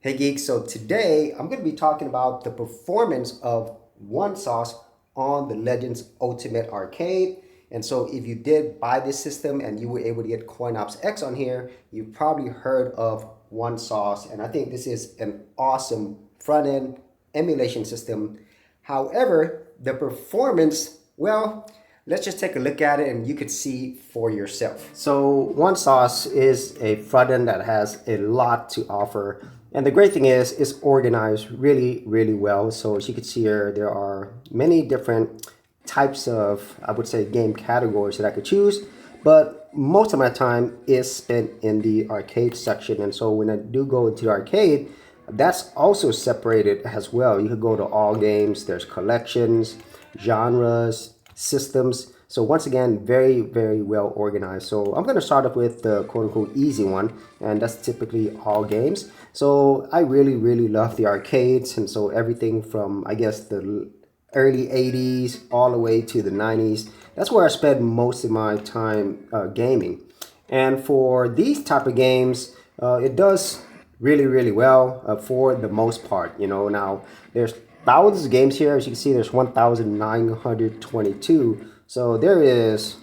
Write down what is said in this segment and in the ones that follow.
Hey Geek, so today I'm going to be talking about the performance of One Sauce on the Legends Ultimate Arcade. And so if you did buy this system and you were able to get CoinOpsX on here, you've probably heard of One Sauce. And I think this is an awesome front-end emulation system. However, the performance, well, let's just take a look at it and you could see for yourself. So One Sauce is a front end that has a lot to offer. And the great thing is it's organized really, really well. So as you can see here, there are many different types of, I would say, game categories that I could choose. But most of my time is spent in the arcade section. And so when I do go into the arcade, that's also separated as well. You could go to all games, there's collections, genres, systems. So once again, very, very well organized. So I'm going to start off with the quote unquote easy one, and that's typically all games. So I really, really love the arcades. And so everything from, I guess, the early 80s all the way to the 90s, that's where I spend most of my time gaming. And for these type of games, it does really, really well for the most part. Now there's thousands of games here. As you can see, there's 1,922. So there is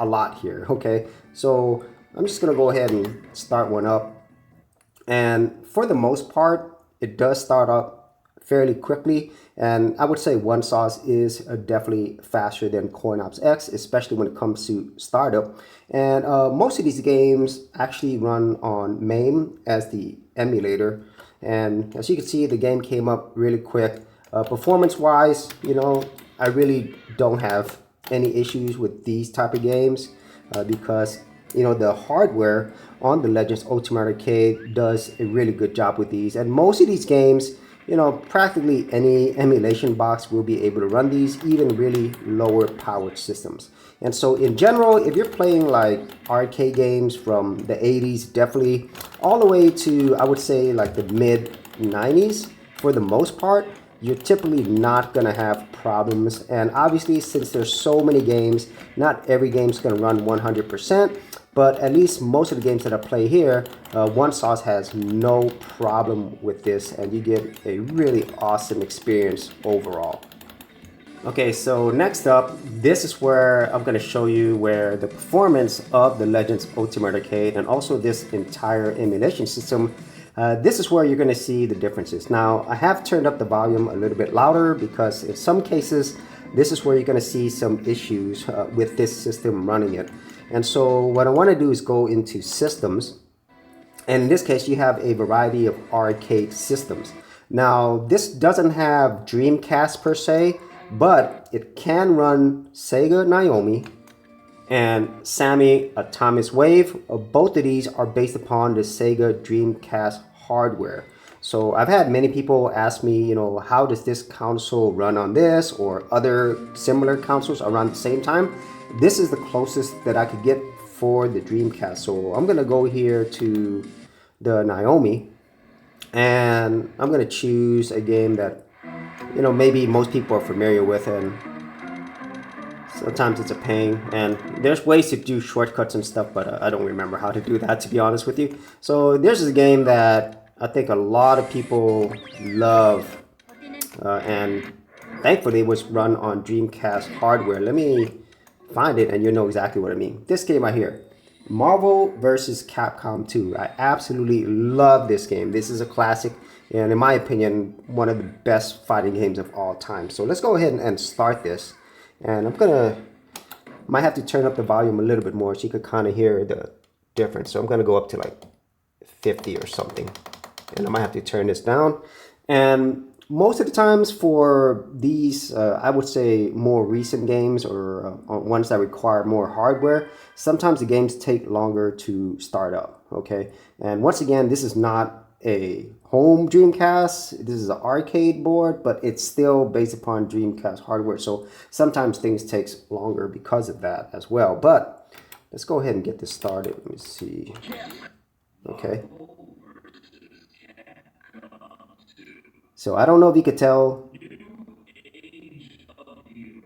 a lot here. Okay, so I'm just gonna go ahead and start one up. And for the most part, it does start up fairly quickly. And I would say One Sauce is definitely faster than CoinOpsX, especially when it comes to startup. And most of these games actually run on MAME as the emulator. And as you can see, the game came up really quick. Performance-wise, I really don't have any issues with these type of games because the hardware on the Legends Ultimate Arcade does a really good job with these. And most of these games, practically any emulation box will be able to run these, even really lower powered systems. And so in general, if you're playing like arcade games from the 80s, definitely all the way to, I would say, like the mid 90s, for the most part, you're typically not going to have problems. And obviously, since there's so many games, not every game's going to run 100%, but at least most of the games that I play here, One Sauce has no problem with this, and you get a really awesome experience overall. Okay, so next up, this is where I'm going to show you where the performance of the Legends Ultimate Arcade and also this entire emulation system, this is where you're going to see the differences. Now, I have turned up the volume a little bit louder because in some cases, this is where you're going to see some issues with this system running it. And so what I want to do is go into systems. And in this case, you have a variety of arcade systems. Now, this doesn't have Dreamcast per se, but it can run Sega Naomi and Sammy Atomiswave. Both of these are based upon the Sega Dreamcast hardware. So I've had many people ask me, how does this console run on this or other similar consoles around the same time? This is the closest that I could get for the Dreamcast. So I'm going to go here to the Naomi and I'm going to choose a game that, maybe most people are familiar with, and sometimes it's a pain. And there's ways to do shortcuts and stuff, but I don't remember how to do that, to be honest with you. So this is a game that I think a lot of people love, and thankfully it was run on Dreamcast hardware. Let me find it and you'll know exactly what I mean. This game right here, Marvel vs. Capcom 2. I absolutely love this game. This is a classic, and in my opinion, one of the best fighting games of all time. So let's go ahead and start this. And might have to turn up the volume a little bit more so you could kind of hear the difference. So I'm gonna go up to like 50 or something. And I might have to turn this down. And most of the times for these, I would say more recent games or ones that require more hardware, sometimes the games take longer to start up, okay? And once again, this is not a home Dreamcast, this is an arcade board, but it's still based upon Dreamcast hardware. So sometimes things takes longer because of that as well. But let's go ahead and get this started. Let me see. Okay. So I don't know if you could tell,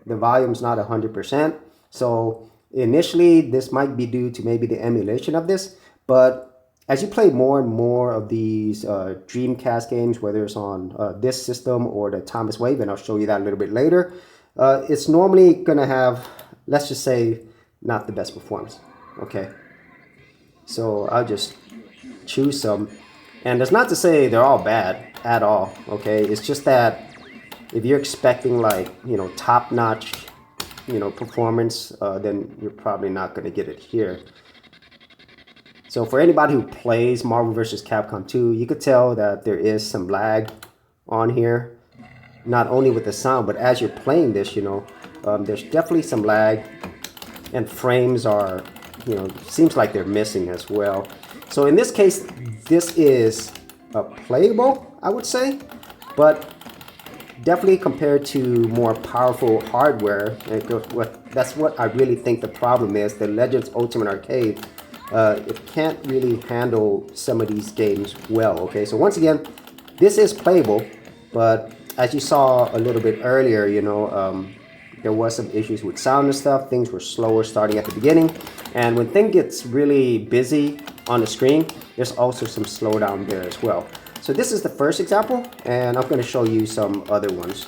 the volume's not 100%. So initially this might be due to maybe the emulation of this, but as you play more and more of these Dreamcast games, whether it's on this system or the Atomiswave, and I'll show you that a little bit later, it's normally gonna have, let's just say, not the best performance. Okay, so I'll just choose some, and that's not to say they're all bad at all. Okay, it's just that if you're expecting like, you know, top-notch, you know, performance, then you're probably not going to get it here. So for anybody who plays Marvel vs. Capcom 2, you could tell that there is some lag on here, not only with the sound, but as you're playing this, you know, there's definitely some lag, and frames are, you know, seems like they're missing as well. So in this case, this is playable, I would say, but definitely compared to more powerful hardware, that's what I really think the problem is. The Legends Ultimate Arcade, it can't really handle some of these games well. Okay, so once again, this is playable, but as you saw a little bit earlier, you know, there was some issues with sound and stuff. Things were slower starting at the beginning, and when things gets really busy on the screen, there's also some slowdown there as well. So this is the first example, and I'm going to show you some other ones.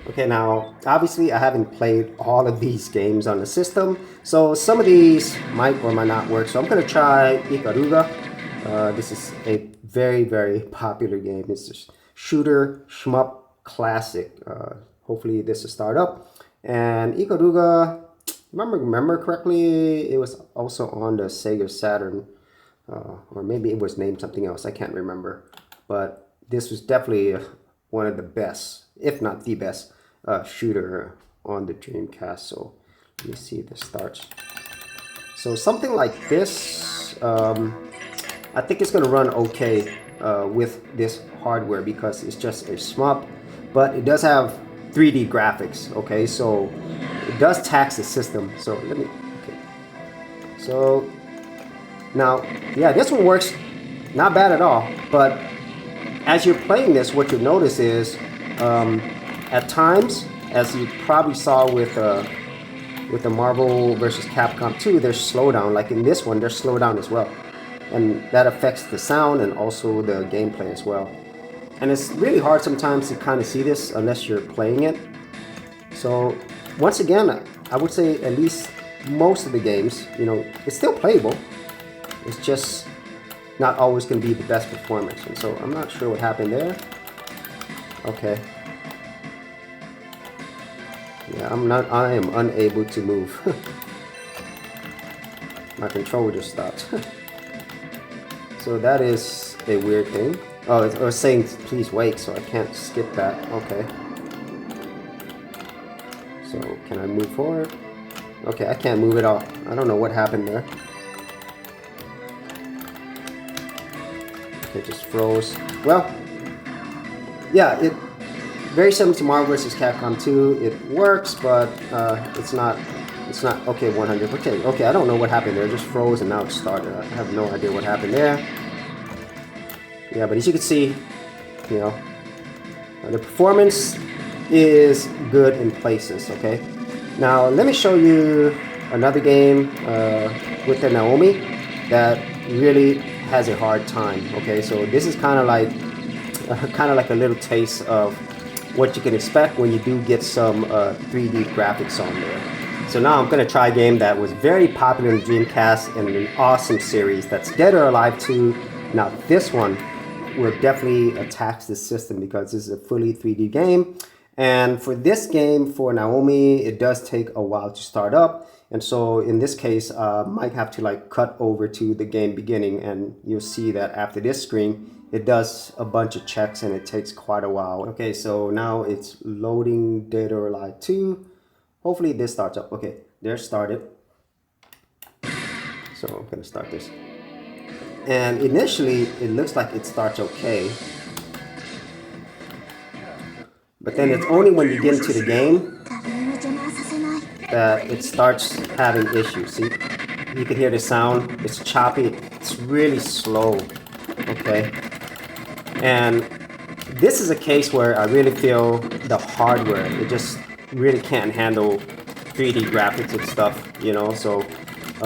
Okay, now obviously I haven't played all of these games on the system, so some of these might or might not work. So I'm going to try Ikaruga. This is a very, very popular game. It's a shooter shmup classic. Hopefully this will start up. And Ikaruga, remember correctly, it was also on the Sega Saturn. Or maybe it was named something else, I can't remember. But this was definitely one of the best, if not the best, shooter on the Dreamcast. So let me see if this starts. So something like this, I think it's going to run okay with this hardware because it's just a shmup, but it does have 3D graphics. Okay, so it does tax the system. So let me, okay. So now, yeah, this one works not bad at all, but as you're playing this, what you'll notice is at times, as you probably saw with the Marvel vs. Capcom 2, there's slowdown. Like in this one, there's slowdown as well, and that affects the sound and also the gameplay as well. And it's really hard sometimes to kind of see this unless you're playing it. So once again, I would say at least most of the games, you know, it's still playable. It's just not always going to be the best performance. And so I'm not sure what happened there. Okay. Yeah, I am unable to move. My controller just stopped. So that is a weird thing. Oh, it was saying please wait, so I can't skip that. Okay. So can I move forward? Okay, I can't move at all. I don't know what happened there. Okay, just froze. Well, yeah, it very similar to Marvel vs. Capcom 2. It works, but it's not okay 100%. Okay, I don't know what happened there. It just froze and now it started. I have no idea what happened there. Yeah, but as you can see, you know, the performance is good in places. Okay, now let me show you another game with the Naomi that really has a hard time. Okay, so this is kind of like a little taste of what you can expect when you do get some 3D graphics on there. So now I'm going to try a game that was very popular in the Dreamcast and an awesome series, that's Dead or Alive 2. Now this one will definitely tax the system because this is a fully 3D game. And for this game, for Naomi, it does take a while to start up. And so in this case, might have to like cut over to the game beginning, and you'll see that after this screen, it does a bunch of checks and it takes quite a while. Okay, so now it's loading Dead or Alive 2. Hopefully this starts up. Okay, there started. So I'm gonna start this. And initially, it looks like it starts okay. But then it's only when you get into the game that it starts having issues. See, you can hear the sound. It's choppy. It's really slow. Okay. And this is a case where I really feel the hardware, it just really can't handle 3D graphics and stuff, you know. So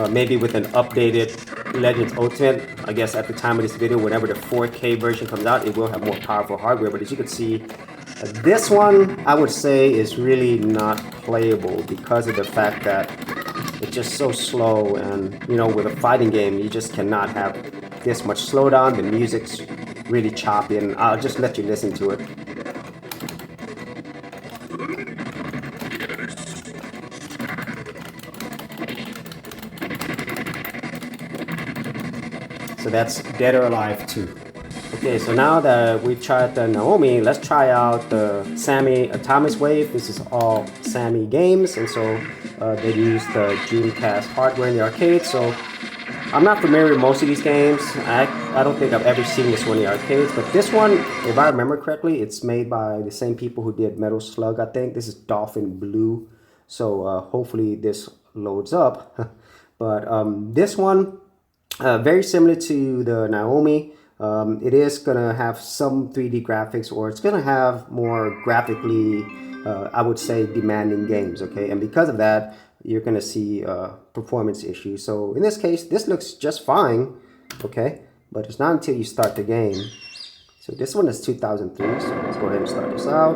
maybe with an updated Legends Ultimate, I guess at the time of this video, whenever the 4K version comes out, it will have more powerful hardware. But as you can see, this one I would say is really not playable because of the fact that it's just so slow, and you know, with a fighting game you just cannot have this much slowdown. The music's really choppy, and I'll just let you listen to it. So that's Dead or Alive 2. Okay, so now that we tried the Naomi, let's try out the Sony Atomiswave. This is all Sony games, and so they use the Dreamcast hardware in the arcade. So I'm not familiar with most of these games. I don't think I've ever seen this one in the arcades, but this one, if I remember correctly, it's made by the same people who did Metal Slug, I think. This is Dolphin Blue, so hopefully this loads up. But this one, very similar to the Naomi. It is gonna have some 3D graphics, or it's gonna have more graphically, I would say, demanding games, okay? And because of that, you're gonna see performance issues. So in this case, this looks just fine, okay? But it's not until you start the game. So this one is 2003, so let's go ahead and start this out.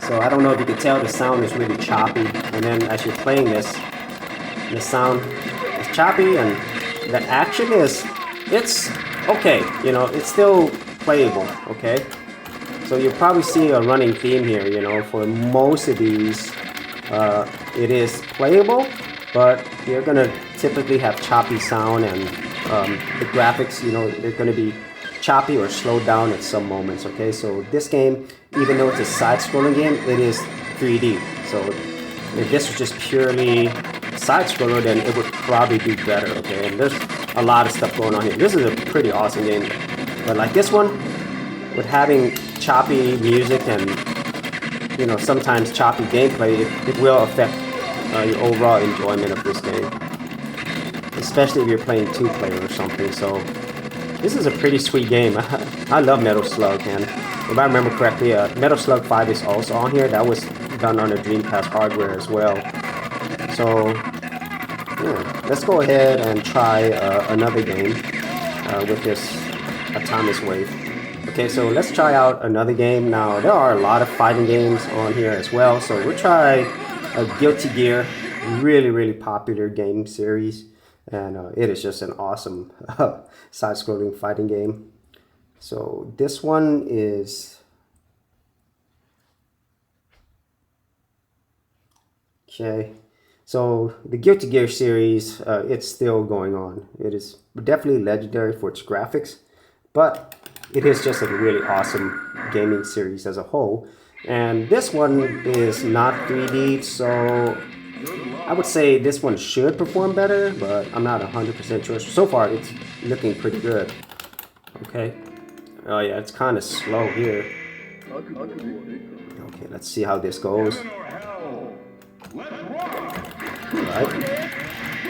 So I don't know if you can tell, the sound is really choppy, and then as you're playing this, the sound is choppy, and the action is, it's okay, you know, it's still playable, okay? So you're probably seeing a running theme here, you know, for most of these, it is playable, but you're gonna typically have choppy sound, and the graphics, you know, they're gonna be choppy or slowed down at some moments, okay? So this game, even though it's a side-scrolling game, it is 3D. So if this was just purely side-scroller, then it would probably be better, okay? And there's a lot of stuff going on here. This is a pretty awesome game. But like this one, with having choppy music and, you know, sometimes choppy gameplay, it will affect your overall enjoyment of this game. Especially if you're playing 2-player or something. So this is a pretty sweet game. I love Metal Slug, and if I remember correctly, Metal Slug 5 is also on here. That was done on the Dreamcast hardware as well. So yeah, let's go ahead and try another game with this Atomiswave. Okay, so let's try out another game. Now, there are a lot of fighting games on here as well. So we'll try Guilty Gear, really popular game series. And it is just an awesome side-scrolling fighting game. So this one is... Okay, so the Guilty Gear series, it's still going on. It is definitely legendary for its graphics, but it is just a really awesome gaming series as a whole. And this one is not 3D, so I would say this one should perform better, but I'm not 100% sure. So far, it's looking pretty good. Okay. Oh yeah, it's kind of slow here. Okay, let's see how this goes. Right.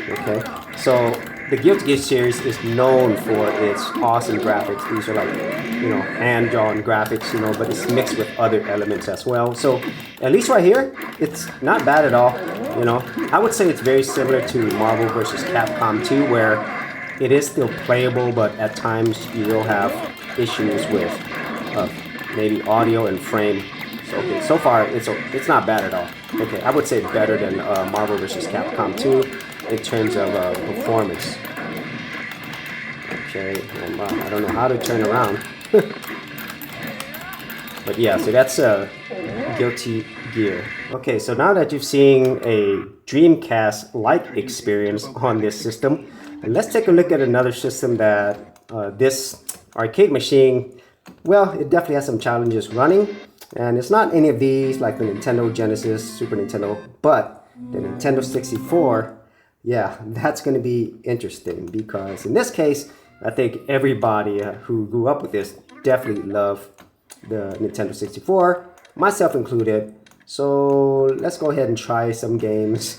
Okay. So the Guilty Gear series is known for its awesome graphics. These are like, you know, hand-drawn graphics, you know, but it's mixed with other elements as well. So at least right here, it's not bad at all. You know, I would say it's very similar to Marvel vs. Capcom 2, where it is still playable, but at times you will have issues with maybe audio and frame. So, okay, so far it's not bad at all. Okay, I would say better than Marvel vs. Capcom 2 in terms of performance. Okay, and, I don't know how to turn around. But yeah, so that's Guilty Gear. Okay, so now that you've seen a Dreamcast-like experience on this system, let's take a look at another system that this arcade machine, well, it definitely has some challenges running. And it's not any of these like the Nintendo Genesis, Super Nintendo, but the Nintendo 64, yeah, that's going to be interesting because in this case, I think everybody who grew up with this definitely loved the Nintendo 64, myself included. So let's go ahead and try some games.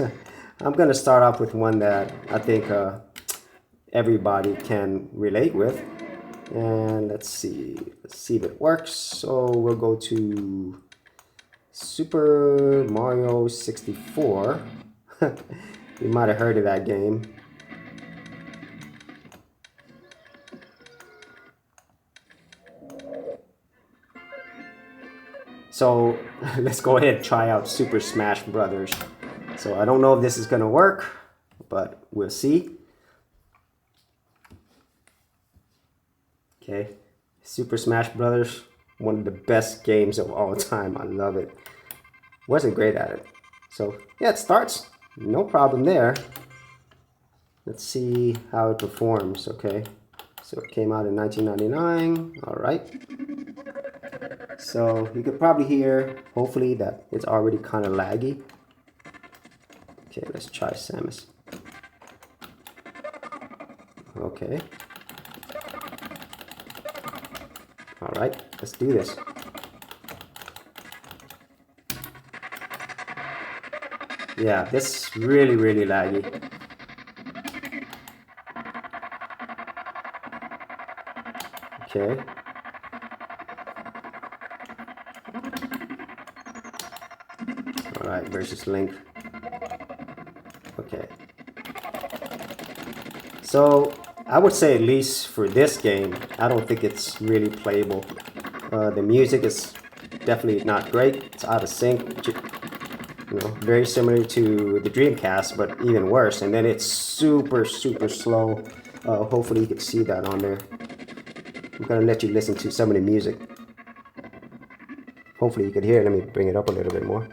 I'm going to start off with one that I think everybody can relate with. And let's see if it works. So we'll go to Super Mario 64. You might have heard of that game. So let's go ahead and try out Super Smash Brothers. So I don't know if this is gonna work, but we'll see. Okay, Super Smash Brothers, one of the best games of all time. I love it. Wasn't great at it. So yeah, it starts, no problem there. Let's see how it performs. Okay, so it came out in 1999. All right. So you could probably hear, hopefully, that it's already kind of laggy. Okay, let's try Samus. Okay. All right, let's do this. Yeah, this is really, really laggy. Okay. All right, versus Link. Okay. So I would say, at least for this game, I don't think it's really playable. The music is definitely not great. It's out of sync. You know, very similar to the Dreamcast, but even worse. And then it's super, super slow. Hopefully you can see that on there. I'm gonna let you listen to some of the music. Hopefully you could hear it. Let me bring it up a little bit more.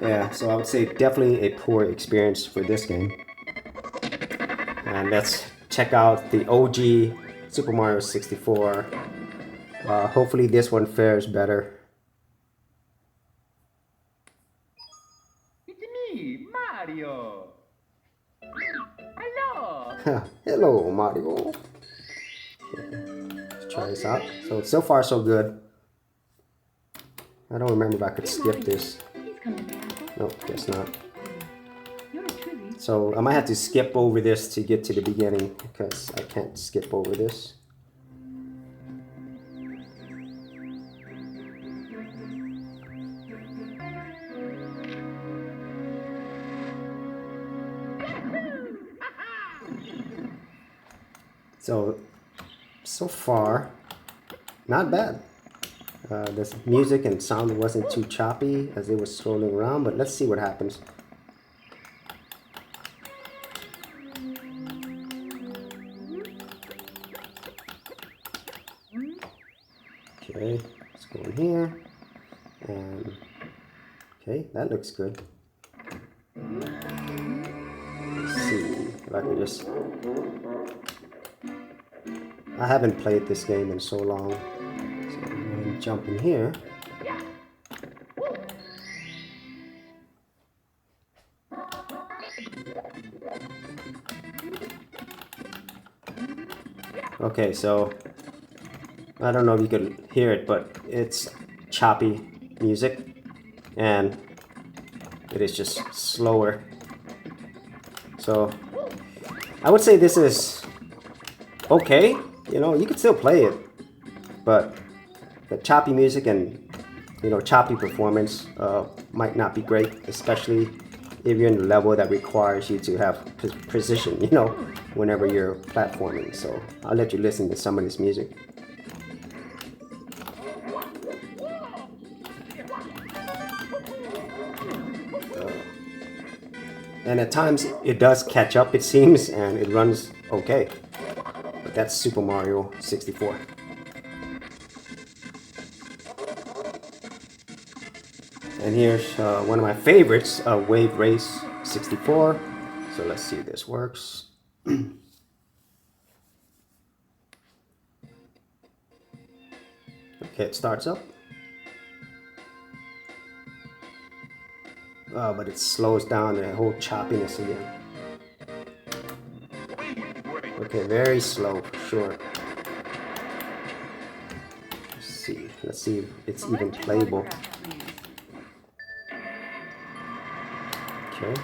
Yeah, so I would say definitely a poor experience for this game. And let's check out the OG Super Mario 64. Hopefully this one fares better. It's me, Mario. Hello. Hello, Mario. Let's try this out. So far so good. I don't remember if I could skip this. Nope, guess not. So I might have to skip over this to get to the beginning because I can't skip over this. So far, not bad. This music and sound wasn't too choppy as it was scrolling around, but let's see what happens. Okay, let's go in here, and okay, that looks good. Let's see if I can just... I haven't played this game in so long, so I'm going to jump in here. Okay, so I don't know if you could hear it, but it's choppy music and it is just slower. So I would say this is okay. You know, you could still play it, but the choppy music and, you know, choppy performance might not be great, especially if you're in a level that requires you to have precision, you know, whenever you're platforming. So I'll let you listen to some of this music. And at times it does catch up, it seems, and it runs okay. But that's Super Mario 64. And here's one of my favorites, Wave Race 64. So let's see if this works. Okay, it starts up. But it slows down the whole choppiness again. Okay, very slow for sure. Let's see if it's even playable. Okay.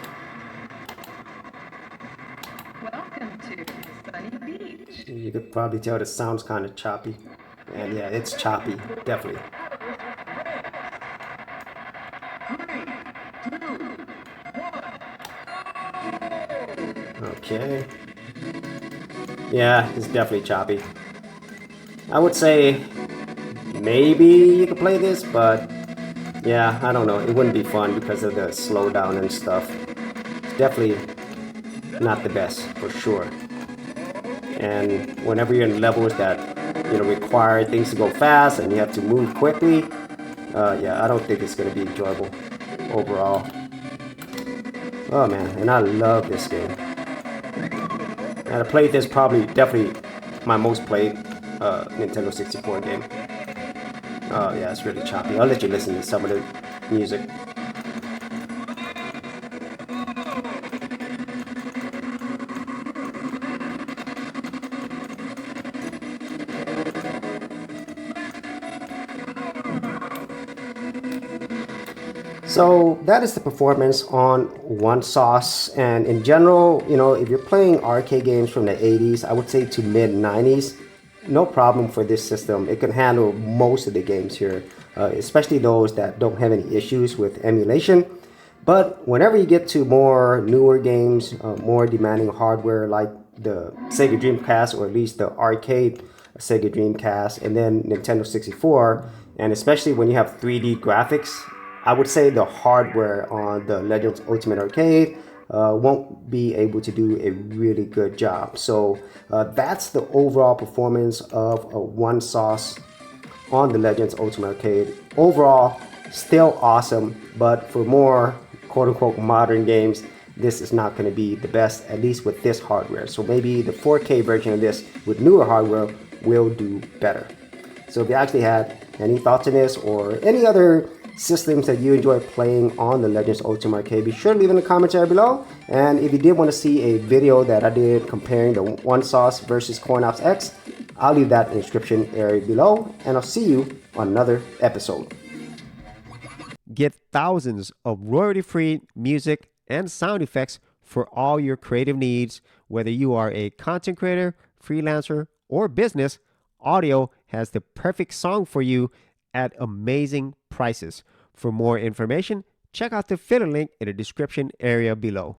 You could probably tell the sound's kind of choppy. And yeah, it's choppy, definitely. Okay. Yeah, it's definitely choppy. I would say maybe you could play this, but yeah, I don't know. It wouldn't be fun because of the slowdown and stuff. It's definitely not the best, for sure. And whenever you're in levels that, you know, require things to go fast and you have to move quickly, yeah, I don't think it's going to be enjoyable overall. Oh man, and I love this game. And I played this probably, definitely my most played Nintendo 64 game. Oh yeah, it's really choppy. I'll let you listen to some of the music. So that is the performance on One Sauce, and in general, you know, if you're playing arcade games from the 80s, I would say to mid 90s, no problem for this system. It can handle most of the games here, especially those that don't have any issues with emulation. But whenever you get to more newer games, more demanding hardware like the Sega Dreamcast, or at least the arcade Sega Dreamcast, and then Nintendo 64, and especially when you have 3D graphics, I would say the hardware on the Legends Ultimate Arcade won't be able to do a really good job. So that's the overall performance of One Sauce on the Legends Ultimate Arcade. Overall, still awesome, but for more quote-unquote modern games, this is not going to be the best, at least with this hardware. So maybe the 4K version of this with newer hardware will do better. So if you actually had any thoughts on this or any other systems that you enjoy playing on the Legends Ultimate Arcade, be sure to leave in the comments area below. And if you did want to see a video that I did comparing the One Sauce versus CoinOpsX, I'll leave that in the description area below, and I'll see you on another episode. Get thousands of royalty-free music and sound effects for all your creative needs. Whether you are a content creator, freelancer, or business, Audio has the perfect song for you at amazing prices. For more information, check out the affiliate link in the description area below.